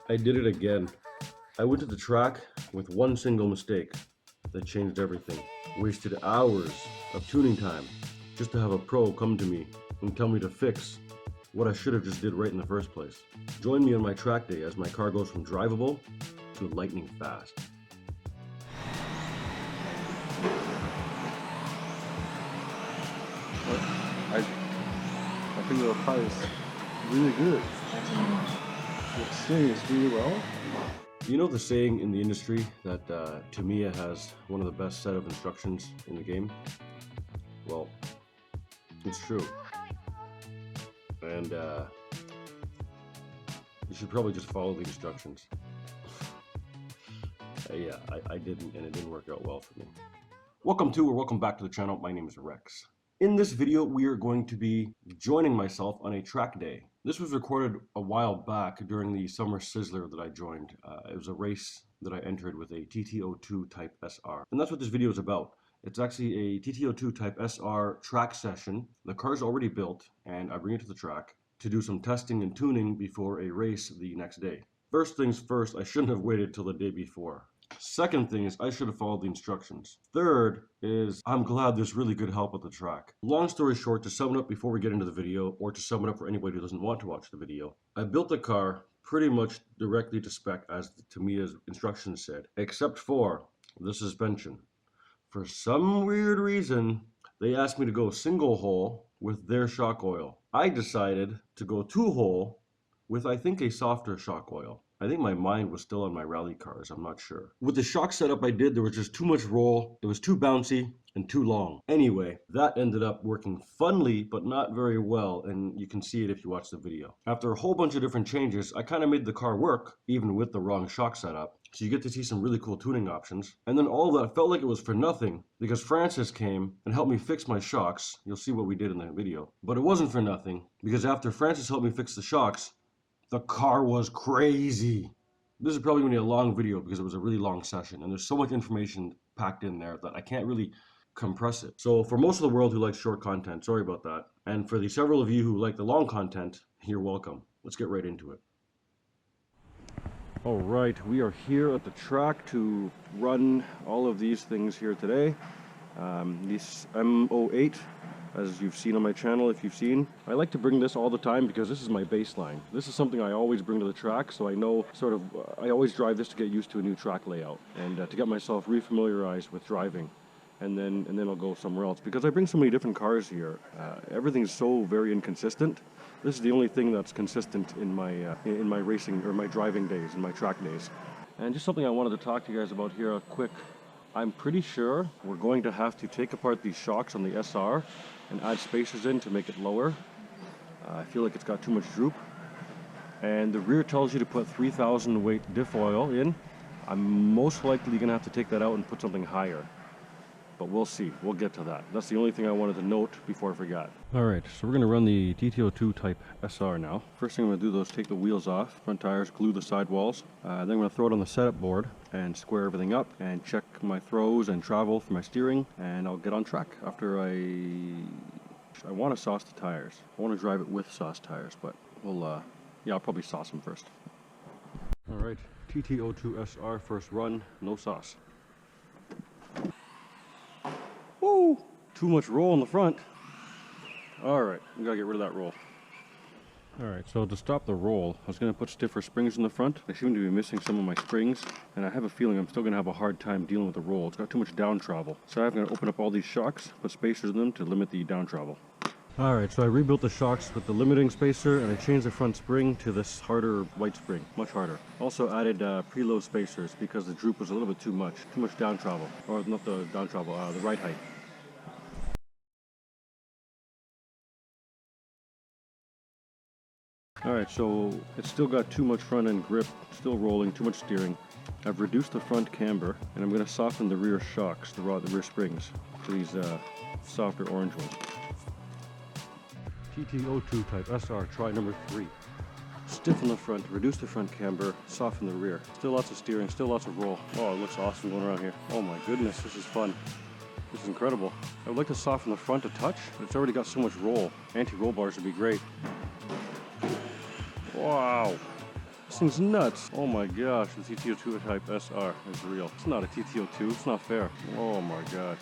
I did it again. I went to the track with one single mistake that changed everything. Wasted hours of tuning time just to have a pro come to me and tell me to fix what I should have just did right in the first place. Join me on my track day as my car goes from drivable to lightning fast. I think the car is really good. It steers really well. You know the saying in the industry that Tamiya has one of the best set of instructions in the game? Well, it's true. And you should probably just follow the instructions. Yeah, I didn't, and it didn't work out well for me. Welcome back to the channel. My name is Rex. In this video, we are going to be joining myself on a track day. This was recorded a while back during the summer sizzler that I joined. It was a race that I entered with a TT-02 Type SR. And that's what this video is about. It's actually a TT-02 Type SR track session. The car's already built, and I bring it to the track to do some testing and tuning before a race the next day. First things first, I shouldn't have waited till the day before. Second thing is I should have followed the instructions. Third is I'm glad there's really good help at the track. Long story short, to sum it up before we get into the video, or to sum it up for anybody who doesn't want to watch the video, I built the car pretty much directly to spec as Tamiya's instructions said, except for the suspension. For some weird reason, they asked me to go single hole with their shock oil. I decided to go two hole with I think a softer shock oil. I think my mind was still on my rally cars, I'm not sure. With the shock setup I did, there was just too much roll, it was too bouncy and too long. Anyway, that ended up working funnily, but not very well, and you can see it if you watch the video. After a whole bunch of different changes, I kind of made the car work, even with the wrong shock setup. So you get to see some really cool tuning options. And then all of that felt like it was for nothing, because Francis came and helped me fix my shocks. You'll see what we did in that video. But it wasn't for nothing, because after Francis helped me fix the shocks, the car was crazy. This is probably going to be a long video because it was a really long session and there's so much information packed in there that I can't really compress it. So for most of the world who likes short content, sorry about that. And for the several of you who like the long content, you're welcome. Let's get right into it. All right, we are here at the track to run all of these things here today. This M08, as you've seen on my channel, if you've seen. I like to bring this all the time because this is my baseline. This is something I always bring to the track, so I know I always drive this to get used to a new track layout and to get myself refamiliarized with driving. And then I'll go somewhere else. Because I bring so many different cars here, everything's so very inconsistent. This is the only thing that's consistent in my racing or my driving days, in my track days. And just something I wanted to talk to you guys about here quick. I'm pretty sure we're going to have to take apart these shocks on the SR and add spacers in to make it lower. I feel like it's got too much droop. And the rear tells you to put 3,000 weight diff oil in. I'm most likely going to have to take that out and put something higher. But we'll see. We'll get to that. That's the only thing I wanted to note before I forgot. Alright, so we're going to run the TT-02 Type SR now. First thing I'm going to do though is take the wheels off, front tires, glue the sidewalls. Then I'm going to throw it on the setup board and square everything up and check my throws and travel for my steering. And I'll get on track after I want to sauce the tires. I want to drive it with sauce tires, but I'll probably sauce them first. Alright, TT-02 SR first run, no sauce. Woo! Too much roll in the front. Alright, we gotta get rid of that roll. Alright, so to stop the roll, I was going to put stiffer springs in the front. I seem to be missing some of my springs, and I have a feeling I'm still going to have a hard time dealing with the roll. It's got too much down travel. So I'm going to open up all these shocks, put spacers in them to limit the down travel. Alright, so I rebuilt the shocks with the limiting spacer, and I changed the front spring to this harder white spring, much harder. Also added preload spacers because the droop was a little bit too much down travel. Or not the down travel, the ride height. Alright, so it's still got too much front end grip, still rolling, too much steering. I've reduced the front camber, and I'm going to soften the rear shocks, the rear springs, to these softer orange ones. TT-02 Type SR, try number 3. Stiffen the front, reduce the front camber, soften the rear. Still lots of steering, still lots of roll. Oh, it looks awesome going around here. Oh my goodness, this is fun. This is incredible. I would like to soften the front a touch, but it's already got so much roll. Anti-roll bars would be great. Wow. This thing's nuts. Oh my gosh, the TT-02 Type SR is real. It's not a TT-02, it's not fair. Oh my god.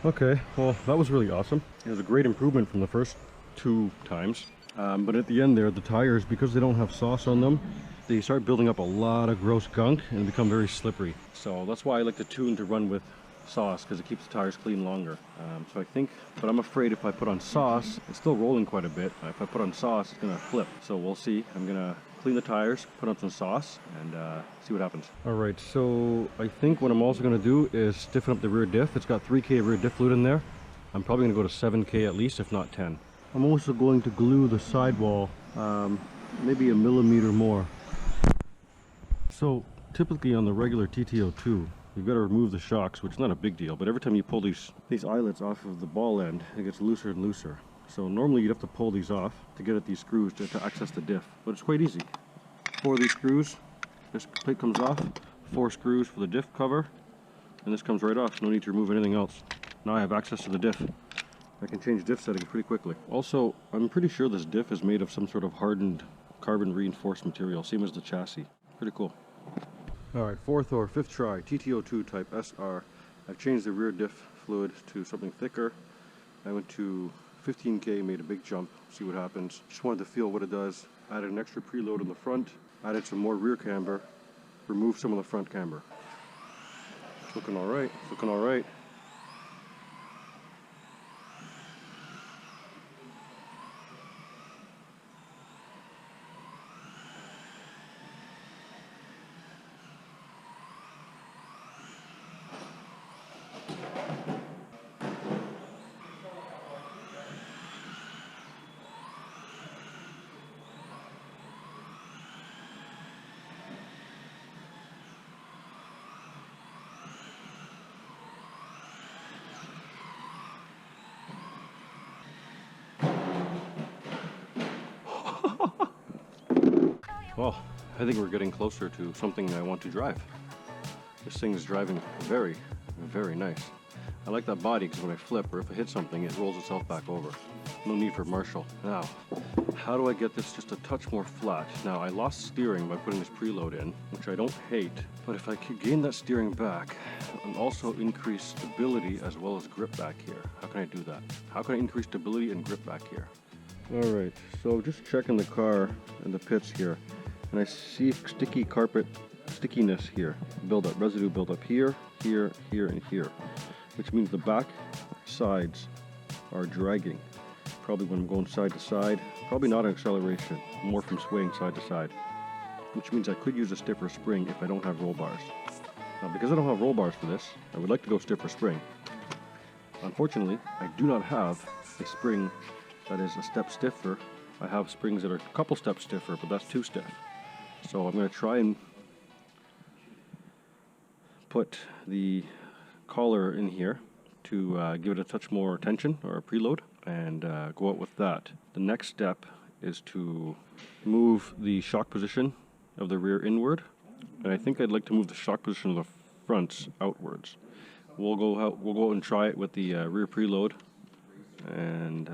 Okay, well, that was really awesome. It was a great improvement from the first 2 times. But at the end there, the tires, because they don't have sauce on them, they start building up a lot of gross gunk and become very slippery. So that's why I like the tune to run with sauce, because it keeps the tires clean longer. So I think, but I'm afraid if I put on sauce, it's still rolling quite a bit. If I put on sauce, it's gonna flip. So we'll see. I'm gonna clean the tires, put on some sauce, and see what happens. All right, so I think what I'm also gonna do is stiffen up the rear diff. It's got 3K rear diff fluid in there. I'm probably gonna go to 7K at least, if not 10. I'm also going to glue the sidewall, maybe a millimeter more. So typically on the regular TT-02, you've got to remove the shocks, which is not a big deal, but every time you pull these eyelets off of the ball end, it gets looser and looser. So normally you'd have to pull these off to get at these screws to access the diff, but it's quite easy. 4 of these screws, this plate comes off, 4 screws for the diff cover, and this comes right off. No need to remove anything else. Now I have access to the diff. I can change diff settings pretty quickly. Also, I'm pretty sure this diff is made of some sort of hardened carbon reinforced material, same as the chassis. Pretty cool. Alright, 4th or 5th try, TT-02 Type SR. I've changed the rear diff fluid to something thicker. I went to 15K, made a big jump, see what happens. Just wanted to feel what it does. Added an extra preload in the front, added some more rear camber, removed some of the front camber. It's looking alright, it's looking alright. Well, I think we're getting closer to something I want to drive. This thing is driving very, very nice. I like that body because when I flip or if I hit something, it rolls itself back over. No need for Marshall. Now, how do I get this just a touch more flat? Now, I lost steering by putting this preload in, which I don't hate, but if I could gain that steering back and also increase stability as well as grip back here, how can I do that? How can I increase stability and grip back here? All right, so just checking the car and the pits here, and I see sticky carpet stickiness here, residue buildup here, here, here, and here, which means the back sides are dragging. Probably when I'm going side to side, probably not an acceleration, more from swaying side to side, which means I could use a stiffer spring if I don't have roll bars. Now, because I don't have roll bars for this, I would like to go stiffer spring. Unfortunately, I do not have a spring that is a step stiffer. I have springs that are a couple steps stiffer, but that's too stiff. So I'm going to try and put the collar in here to give it a touch more tension or a preload and go out with that. The next step is to move the shock position of the rear inward, and I think I'd like to move the shock position of the fronts outwards. We'll go out and try it with the rear preload and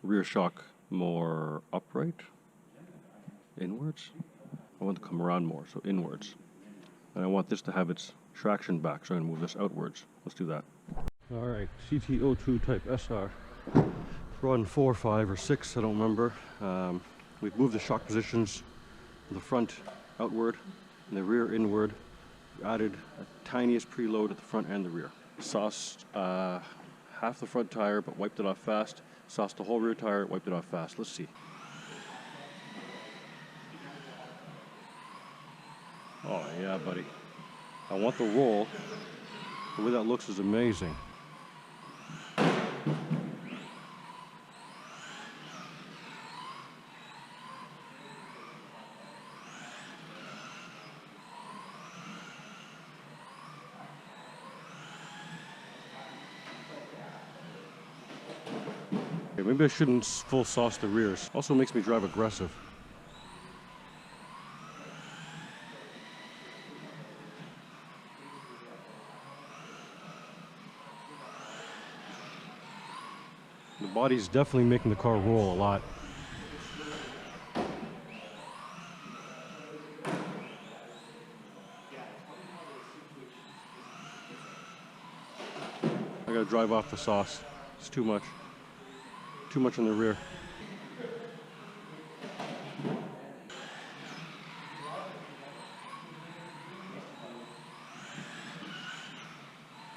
rear shock more upright, inwards. I want to come around more, so inwards. And I want this to have its traction back, so I'm going to move this outwards. Let's do that. All right, TT-02 Type SR. Run 4, 5, or 6, I don't remember. We've moved the shock positions, the front outward, and the rear inward. We added a tiniest preload at the front and the rear. Sauced half the front tire, but wiped it off fast. Sauced the whole rear tire, wiped it off fast. Let's see. Oh yeah, buddy. I want the roll. The way that looks is amazing. Okay, maybe I shouldn't full sauce the rears. Also makes me drive aggressive. The body's definitely making the car roll a lot. I gotta drive off the sauce. It's too much. Too much in the rear.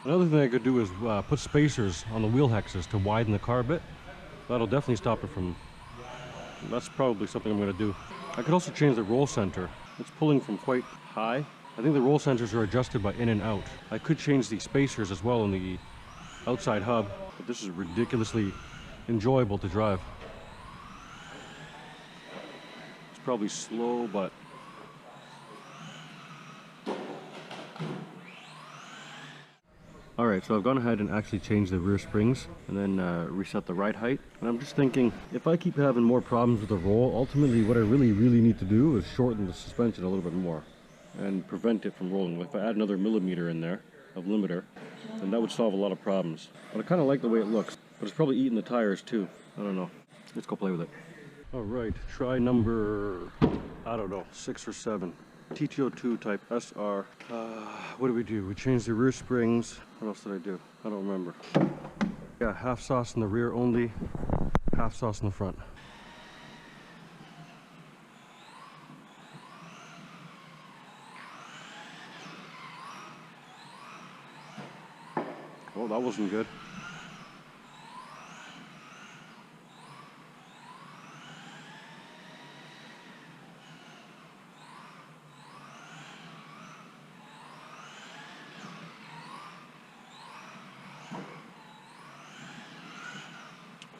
Another thing I could do is put spacers on the wheel hexes to widen the car a bit. That'll definitely stop it from... That's probably something I'm gonna do. I could also change the roll center. It's pulling from quite high. I think the roll centers are adjusted by in and out. I could change the spacers as well in the outside hub, but this is ridiculously enjoyable to drive. It's probably slow, but alright, so I've gone ahead and actually changed the rear springs and then reset the ride height. And I'm just thinking, if I keep having more problems with the roll, ultimately what I really need to do is shorten the suspension a little bit more and prevent it from rolling. If I add another millimeter in there of limiter, then that would solve a lot of problems. But I kind of like the way it looks, but it's probably eating the tires too. I don't know. Let's go play with it. Alright, try number, I don't know, 6 or 7. TT-02 Type SR. What did we do? We changed the rear springs. What else did I do? I don't remember. Yeah, half sauce in the rear only, half sauce in the front. Oh, that wasn't good.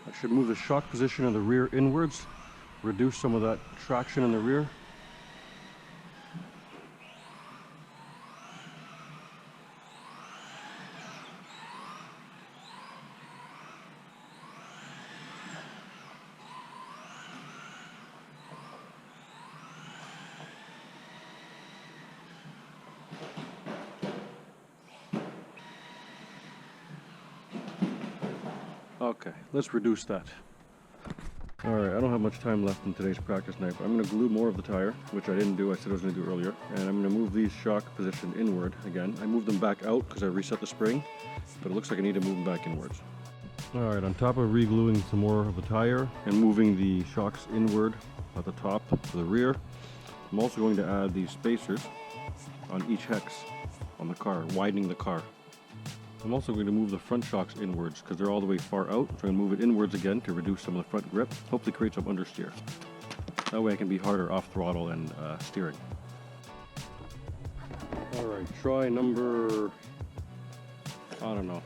I should move the shock position of the rear inwards, reduce some of that traction in the rear. Okay, let's reduce that. Alright, I don't have much time left in today's practice night, but I'm going to glue more of the tire, which I didn't do, I said I was going to do earlier. And I'm going to move these shock positioned inward again. I moved them back out because I reset the spring, but it looks like I need to move them back inwards. Alright, on top of re-gluing some more of the tire and moving the shocks inward at the top to the rear, I'm also going to add these spacers on each hex on the car, widening the car. I'm also going to move the front shocks inwards because they're all the way far out. So I'm going to move it inwards again to reduce some of the front grip, hopefully create some understeer. That way I can be harder off throttle and steering. Alright, try number, I don't know.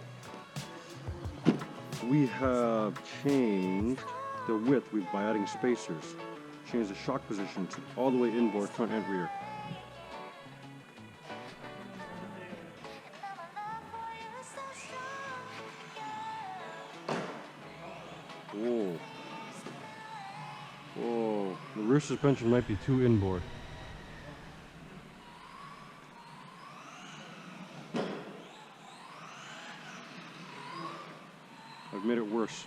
We have changed the width by adding spacers. Changed the shock positions all the way inboard, front and rear. Whoa. Whoa. The rear suspension might be too inboard. I've made it worse.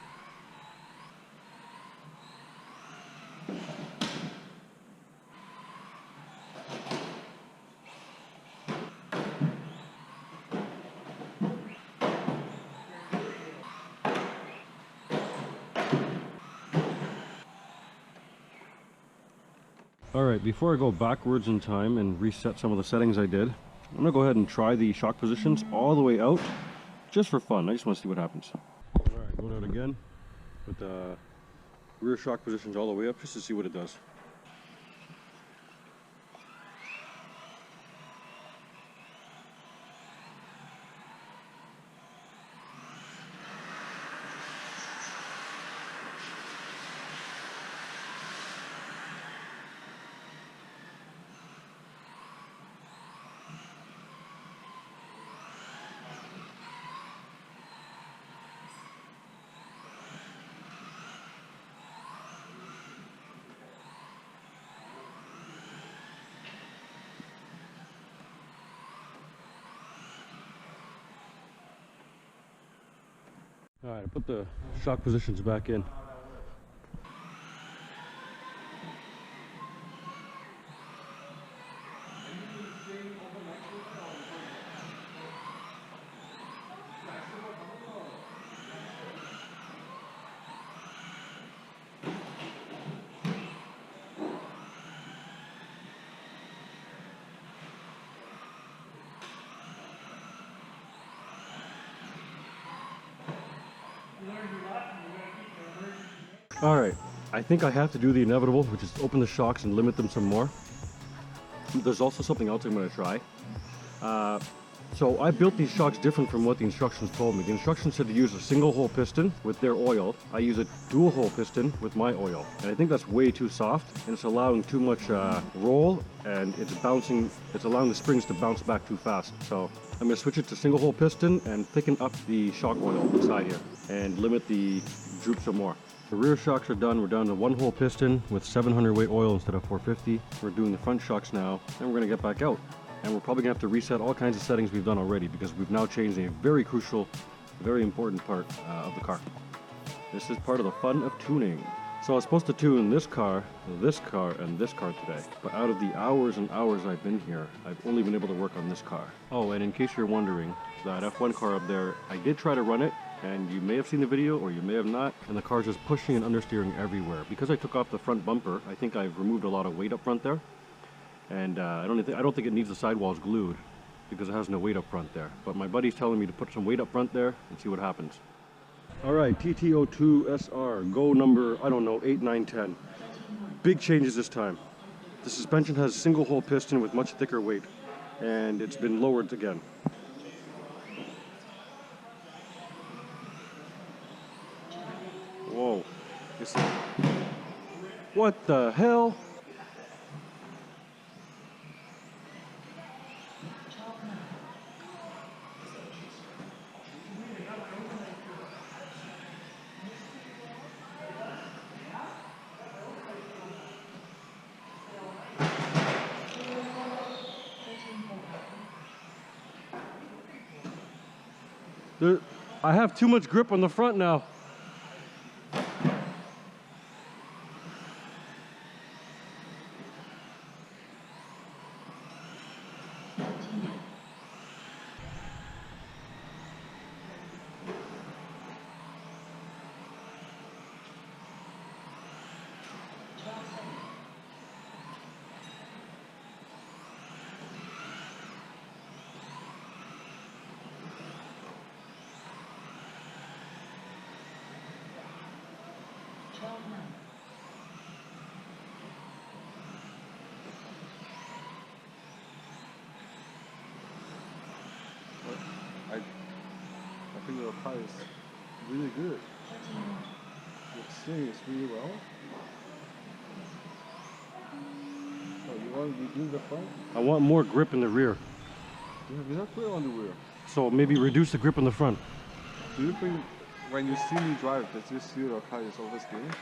Alright, before I go backwards in time and reset some of the settings I did, I'm going to go ahead and try the shock positions all the way out, just for fun. I just want to see what happens. Alright, going out again with the rear shock positions all the way up, just to see what it does. All right, I put the shock positions back in. All right, I think I have to do the inevitable, which is open the shocks and limit them some more. There's also something else I'm going to try. So I built these shocks different from what the instructions told me. The instructions said to use a single hole piston with their oil. I use a dual hole piston with my oil. And I think that's way too soft and it's allowing too much roll, and it's allowing the springs to bounce back too fast. So I'm going to switch it to single hole piston and thicken up the shock oil inside here and limit the droop some more. The rear shocks are done. We're down to one hole piston with 700 weight oil instead of 450. We're doing the front shocks now, and we're going to get back out. And we're probably going to have to reset all kinds of settings we've done already, because we've now changed a very crucial, very important part of the car. This is part of the fun of tuning. So I was supposed to tune this car, and this car today. But out of the hours and hours I've been here, I've only been able to work on this car. Oh, and in case you're wondering, that F1 car up there, I did try to run it, and you may have seen the video or you may have not, and the car's just pushing and understeering everywhere. Because I took off the front bumper, I think I've removed a lot of weight up front there. And I don't think it needs the sidewalls glued because it has no weight up front there. But my buddy's telling me to put some weight up front there and see what happens. All right, TT-02 SR, go number, I don't know, 8, 9, 10. Big changes this time. The suspension has a single hole piston with much thicker weight, and it's been lowered again. Whoa. What the hell? I have too much grip on the front now. I think the car is really good. It steers really well. So you want to reduce the front? I want more grip in the rear. You have enough grip on the rear. So maybe reduce the grip on the front. Do you think when you see me drive, does you see the car is oversteering?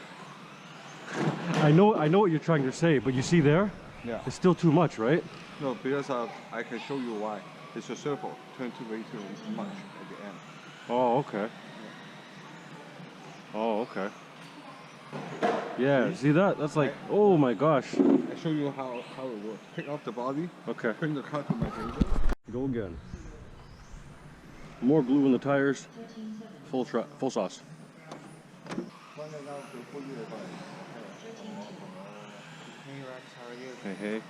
I know what you're trying to say, but you see there? Yeah. It's still too much, right? No, because I can show you why. It's a circle, turn to way too much at the end. Oh, okay. Oh, okay. Yeah, see that? That's like, oh my gosh. I show you how it works. Pick up the body. Okay. Bring the car to my table. Go again. More glue in the tires. Full sauce. Hey, hey.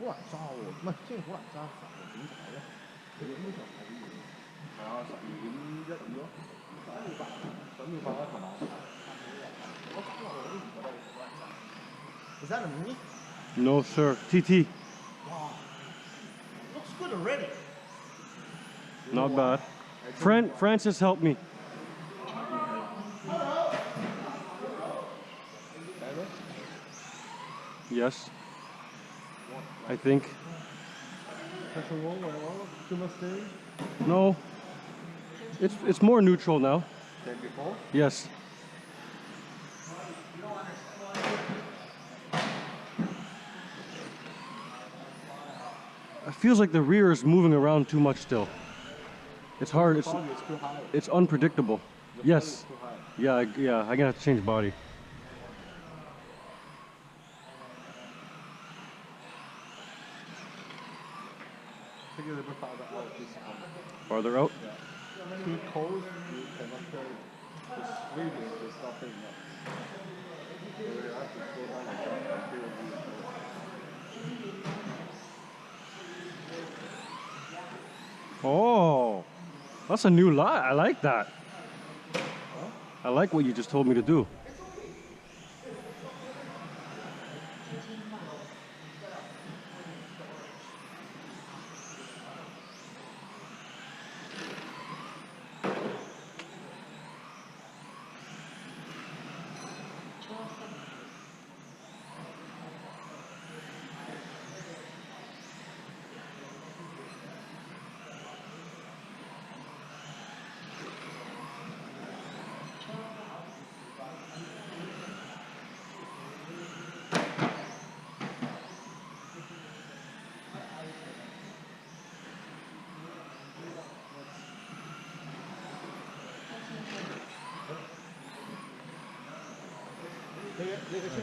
胡蘭沙喎，唔係即係胡蘭沙發喎，點解咧？佢應該就係係啊12.12咯，11.8啦係嘛？我講落我都唔覺得係胡蘭沙。Is that a mini? No, sir. TT. Wow, looks good already. Not bad. Francis helped me. Yes. I think. Too much steering? No. It's more neutral now. Than before? Yes. It feels like the rear is moving around too much still. It's hard. The body is too high. It's unpredictable. The Yes. body is too high. Yeah. I'm gonna have to change body. Take it a bit farther out this time. Farther out. Yeah. Too close, you cannot carry. The swinging is not big enough. So you have to go down like that until you Oh, that's a new lot. I like that. Huh? I like what you just told me to do.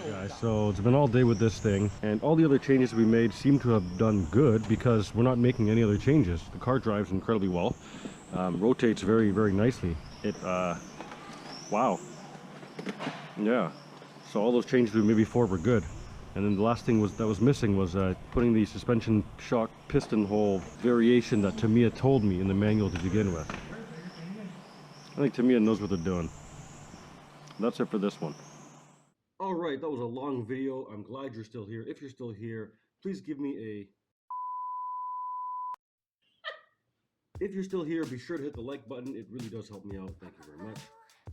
Guys, so it's been all day with this thing, and all the other changes we made seem to have done good because we're not making any other changes. The car drives incredibly well, rotates very, very nicely. Wow. Yeah. So all those changes we made before were good. And then the last thing that was missing was putting the suspension shock piston hole variation that Tamiya told me in the manual to begin with. I think Tamiya knows what they're doing. That's it for this one. Alright, that was a long video. I'm glad you're still here. If you're still here, please give me a... If you're still here, be sure to hit the like button. It really does help me out. Thank you very much.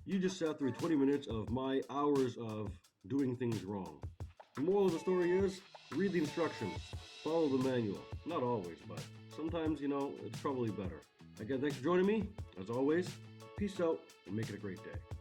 You just sat through 20 minutes of my hours of doing things wrong. The moral of the story is, read the instructions. Follow the manual. Not always, but sometimes, you know, it's probably better. Again, thanks for joining me. As always, peace out and make it a great day.